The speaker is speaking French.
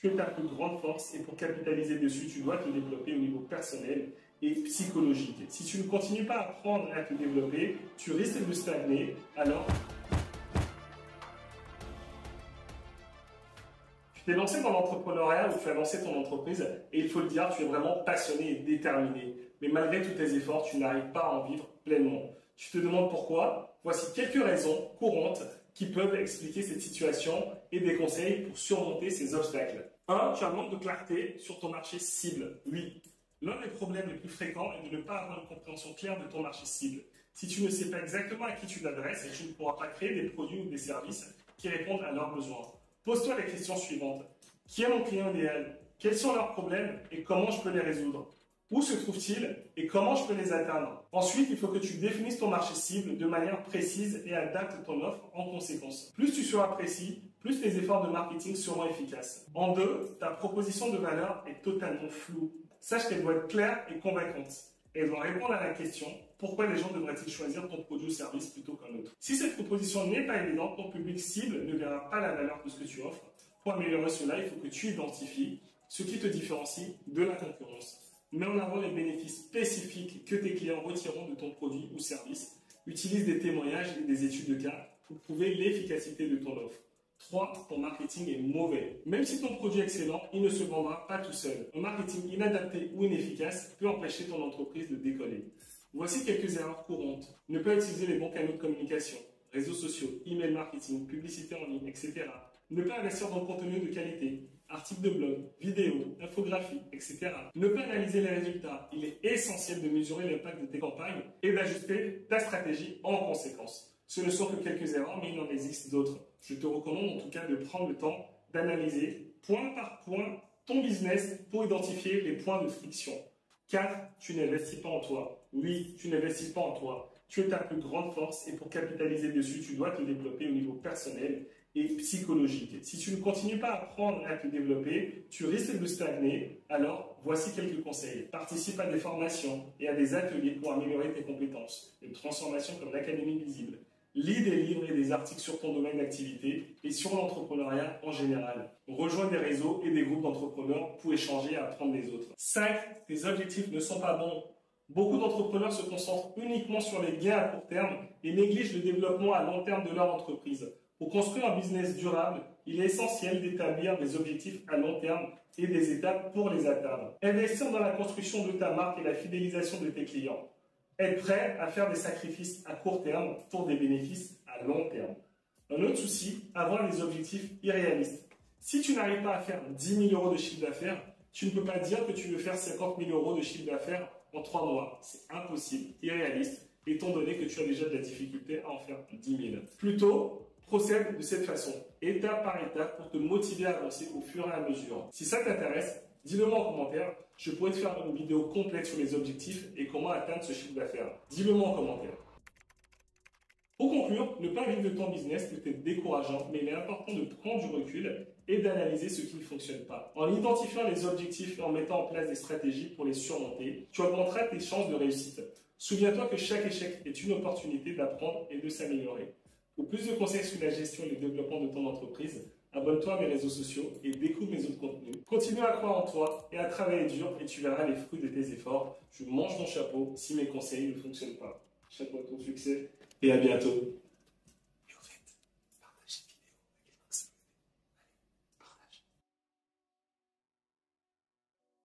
Tu es ta plus grande force et pour capitaliser dessus, tu dois te développer au niveau personnel et psychologique. Si tu ne continues pas à apprendre et à te développer, tu risques de stagner. Alors, tu t'es lancé dans l'entrepreneuriat ou tu as lancé ton entreprise et il faut le dire, tu es vraiment passionné et déterminé. Mais malgré tous tes efforts, tu n'arrives pas à en vivre pleinement. Tu te demandes pourquoi? Voici quelques raisons courantes qui peuvent expliquer cette situation et des conseils pour surmonter ces obstacles. 1. Tu as un manque de clarté sur ton marché cible. Oui. L'un des problèmes les plus fréquents est de ne pas avoir une compréhension claire de ton marché cible. Si tu ne sais pas exactement à qui tu t'adresses, tu ne pourras pas créer des produits ou des services qui répondent à leurs besoins. Pose-toi les questions suivantes. Qui est mon client idéal? Quels sont leurs problèmes et comment je peux les résoudre? Où se trouvent-ils et comment je peux les atteindre? Ensuite, il faut que tu définisses ton marché cible de manière précise et adaptes ton offre en conséquence. Plus tu seras précis, plus tes efforts de marketing seront efficaces. En 2, ta proposition de valeur est totalement floue. Sache qu'elle doit être claire et convaincante. Elle doit répondre à la question « Pourquoi les gens devraient-ils choisir ton produit ou service plutôt qu'un autre ?» Si cette proposition n'est pas évidente, ton public cible ne verra pas la valeur de ce que tu offres. Pour améliorer cela, il faut que tu identifies ce qui te différencie de la concurrence. Mets en avant les bénéfices spécifiques que tes clients retireront de ton produit ou service. Utilise des témoignages et des études de cas pour prouver l'efficacité de ton offre. 3. Ton marketing est mauvais. Même si ton produit est excellent, il ne se vendra pas tout seul. Un marketing inadapté ou inefficace peut empêcher ton entreprise de décoller. Voici quelques erreurs courantes. Ne pas utiliser les bons canaux de communication, réseaux sociaux, email marketing, publicité en ligne, etc. Ne pas investir dans le contenu de qualité, articles de blog, vidéos, infographies, etc. Ne pas analyser les résultats. Il est essentiel de mesurer l'impact de tes campagnes et d'ajuster ta stratégie en conséquence. Ce ne sont que quelques erreurs, mais il en existe d'autres. Je te recommande en tout cas de prendre le temps d'analyser point par point ton business pour identifier les points de friction. 4. Tu n'investis pas en toi. Oui, tu n'investis pas en toi. Tu es ta plus grande force et pour capitaliser dessus, tu dois te développer au niveau personnel et psychologique. Si tu ne continues pas à apprendre et à te développer, tu risques de stagner. Alors, voici quelques conseils. Participe à des formations et à des ateliers pour améliorer tes compétences. Une transformation comme l'Académie Visible. Lis des livres et des articles sur ton domaine d'activité et sur l'entrepreneuriat en général. Rejoins des réseaux et des groupes d'entrepreneurs pour échanger et apprendre des autres. 5. Tes objectifs ne sont pas bons. Beaucoup d'entrepreneurs se concentrent uniquement sur les gains à court terme et négligent le développement à long terme de leur entreprise. Pour construire un business durable, il est essentiel d'établir des objectifs à long terme et des étapes pour les atteindre. Investir dans la construction de ta marque et la fidélisation de tes clients. Être prêt à faire des sacrifices à court terme pour des bénéfices à long terme. Un autre souci, avoir des objectifs irréalistes. Si tu n'arrives pas à faire 10 000 euros de chiffre d'affaires, tu ne peux pas dire que tu veux faire 50 000 euros de chiffre d'affaires en 3 mois. C'est impossible, irréaliste, étant donné que tu as déjà de la difficulté à en faire 10 000. Plutôt, procède de cette façon, étape par étape, pour te motiver à avancer au fur et à mesure. Si ça t'intéresse, dis-le moi en commentaire. Je pourrais te faire une vidéo complète sur les objectifs et comment atteindre ce chiffre d'affaires. Dis-le moi en commentaire. Pour conclure, ne pas vivre de ton business peut être décourageant, mais il est important de prendre du recul et d'analyser ce qui ne fonctionne pas. En identifiant les objectifs et en mettant en place des stratégies pour les surmonter, tu augmenteras tes chances de réussite. Souviens-toi que chaque échec est une opportunité d'apprendre et de s'améliorer. Pour plus de conseils sur la gestion et le développement de ton entreprise, abonne-toi à mes réseaux sociaux et découvre mes autres contenus. Continue à croire en toi et à travailler dur et tu verras les fruits de tes efforts. Je mange mon chapeau si mes conseils ne fonctionnent pas. Chapeau à ton succès et à bientôt.